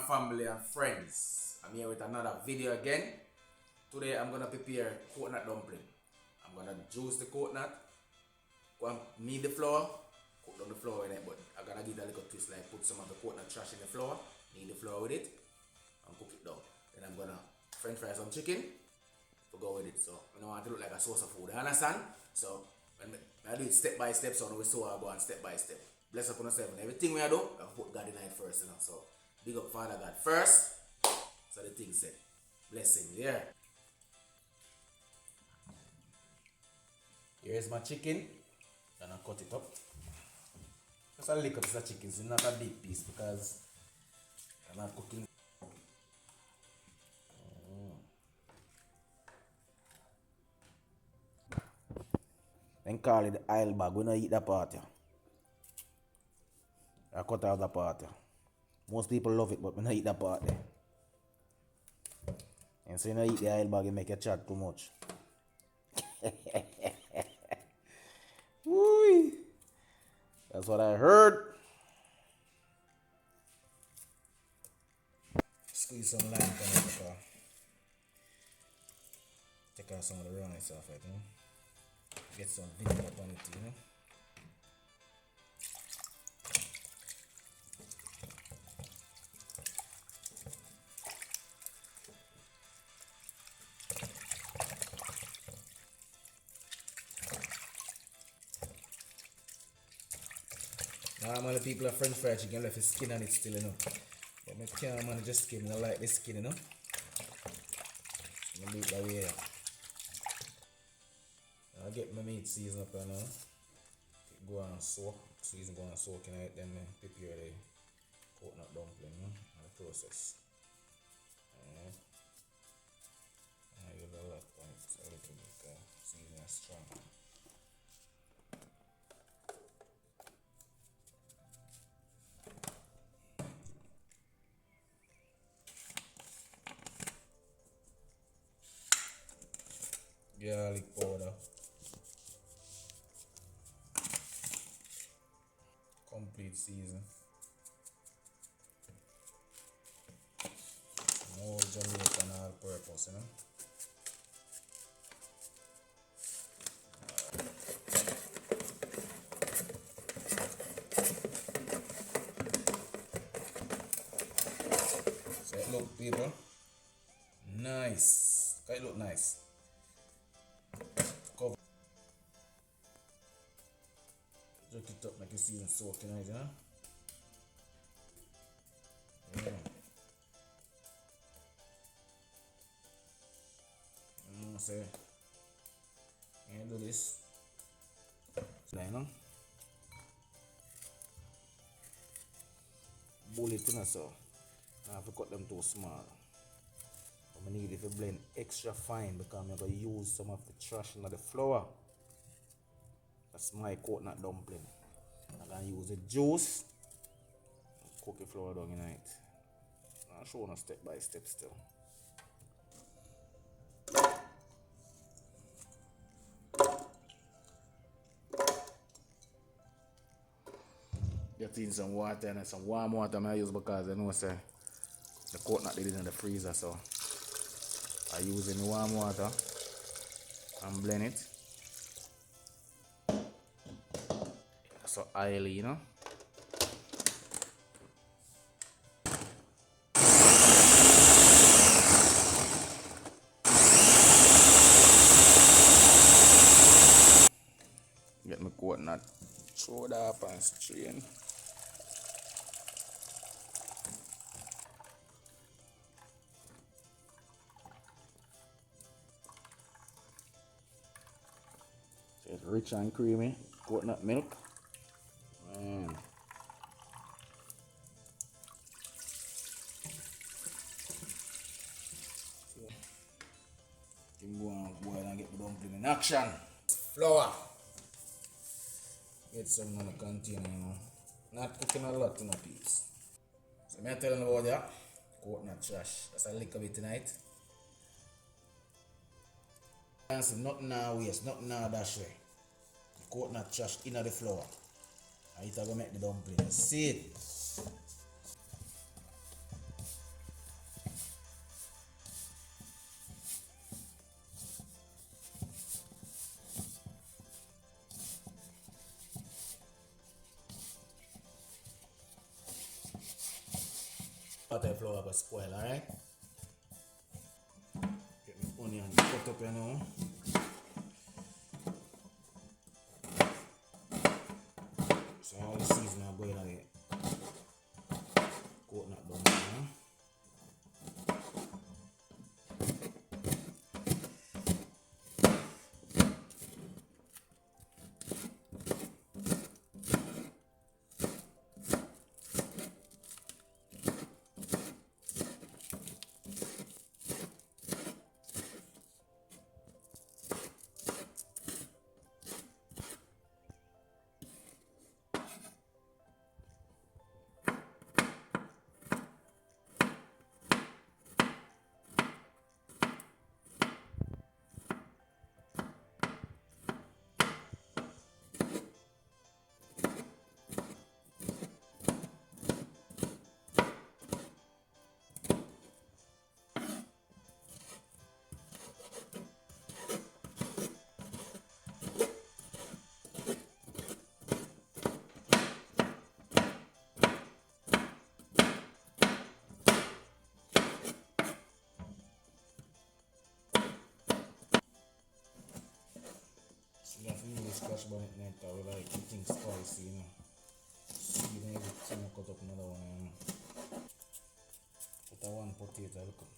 family and friends. I'm here with another video again. Today I'm gonna prepare coconut dumpling. I'm gonna juice the coconut, go and knead the flour, cook down the flour in it, but I'm gonna give it a little twist, like put some of the coconut trash in the flour, knead the flour with it, and cook it down. Then I'm gonna french fry some chicken to go with it. So I don't want it to look like a sauce of food, you understand? So when I do it step by step, so we saw I go on step by step. Bless up on yourself and everything we do, I put God in it first, you know. So big up Father God first, so the thing said. Blessing, yeah. Here's my chicken, and I cut it up. Just a little piece of chicken, it's not a big piece because I'm not cooking. Then call it the aisle bag. We don't eat that part. Yeah. I cut out that part. Yeah. Most people love it, but we don't eat that part. Yeah. And so you don't eat the aisle bag, you make you chat too much. Woo! That's what I heard. Squeeze some lime on it. Take out some of the rawness off it, you know. Get some vinegar on it, you know. Normally people are french fried chicken left the skin on it still, you know. But I can't manage the skin, I like the skin, you know. I do it that way. I get my meat seasoned up and go on soak, season go on soak in it, then prepare the coconut dumpling, you know, and the process. I use a lot on it, so a little bit season is strong. Garlic powder, complete season, more Jamaican all purpose, you know. So it look, people, nice. It look nice. Cover. Jerk it up like you see it soaking in it, you know. Yeah. So you do this. You know. Bullet, you know, so I have to cut them too small. I need it to blend extra fine because I'm going to use some of the trash in the flour. That's my coconut dumpling. I'm going to use the juice and cook the flour down in it. I'll show you step by step still. Get in some water and some warm water I use because I know say the coconut is in the freezer, so I use in warm water and blend it. So oily, you know. Get my coconut, throw it up and strain. It's rich and creamy coconut milk. Man. You can go and boil and get the dumpling in action. Flour. Get some on the container, you know. Not cooking a lot, you know, peeps. So I'm telling you about that. Coconut trash. That's a lick of it tonight. Nothing now waste, nothing now dash way. Coconut trash in the flour. And it's going to make the dumpling. See it? The flour will spoil, alright? Get my onion cut up, you know. So all the seasoning are going on the coconut dumpling, you know. So you have to use scotch bonnet knife, we like things spicy, you know. Season everything, cut up another one, you know. Put a one potato, look up.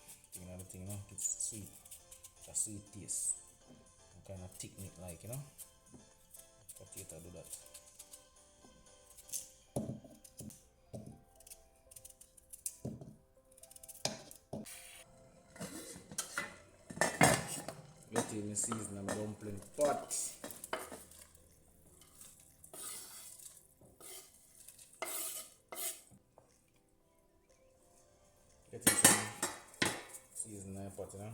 You know the thing, you know, it's sweet. It's a sweet taste. Kind of thick meat like, you know. Potato do that. Get in the season of dumpling pot. Get in some season of pot, you know.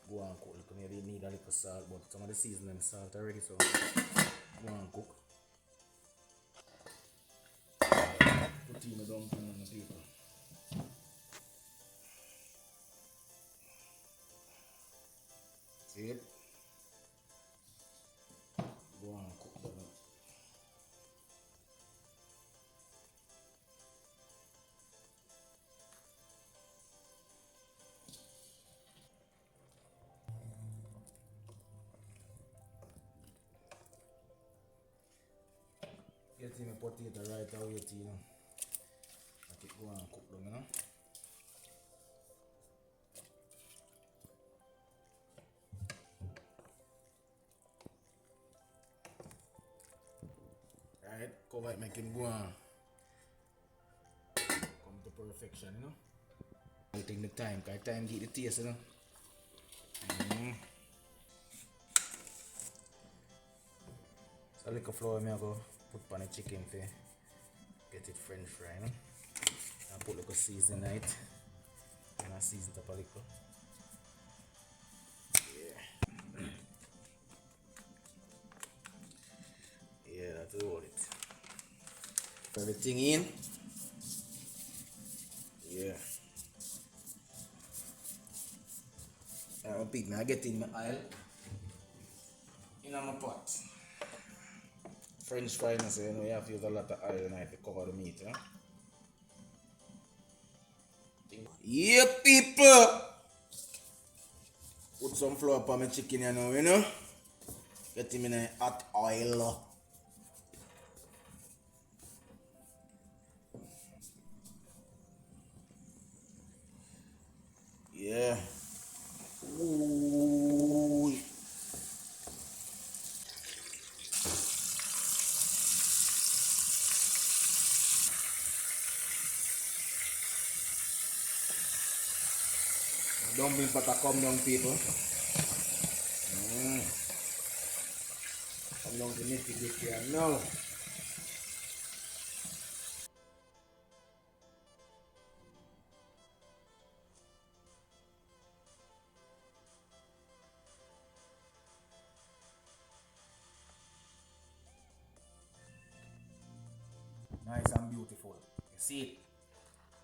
Go and cook. Look, maybe you need a little salt, but some of the seasoning salt already, so go and cook. Put in the dumpling on the paper. See it? Go and cook that up. Get in the potato right away, you know. Let it go and cook them, you know. Right, cover it, make him go and come to perfection, you know. You take the time, because time get the taste, you know. So a little flour I go put on the chicken for get it French fry, you know. And put little seasoning on it. And I season it up a little. Yeah. Yeah, that's all it. Everything in. Yeah. I'll pick now, I get in my oil in my pot. French fries, so you know you have to use a lot of oil now to cover the meat, you know. Yeah, people! Put some flour on my chicken, you know. Get him in a hot oil. Yeah. Ooh. Dumpling pata come down, people. Come down to nitty gritty here now. Nice and beautiful. You see it?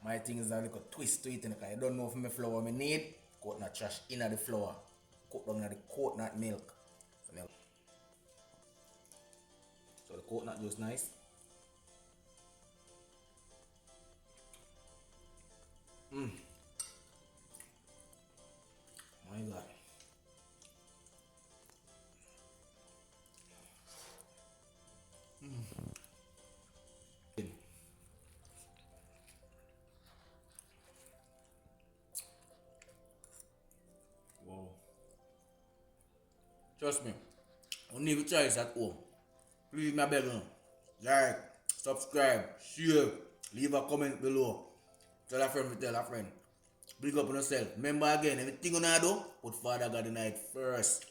My thing is a little twist to it, because I don't know if my flour I need. Coconut trash in the flour. Cook down in the coconut milk. So the coconut just nice. My God. Wow. Trust me. You need to try this at home. Please my beg you. Like, subscribe, share, leave a comment below. Tell a friend to tell a friend. Big up on yourself. Remember again, everything you do, put Father God in it first.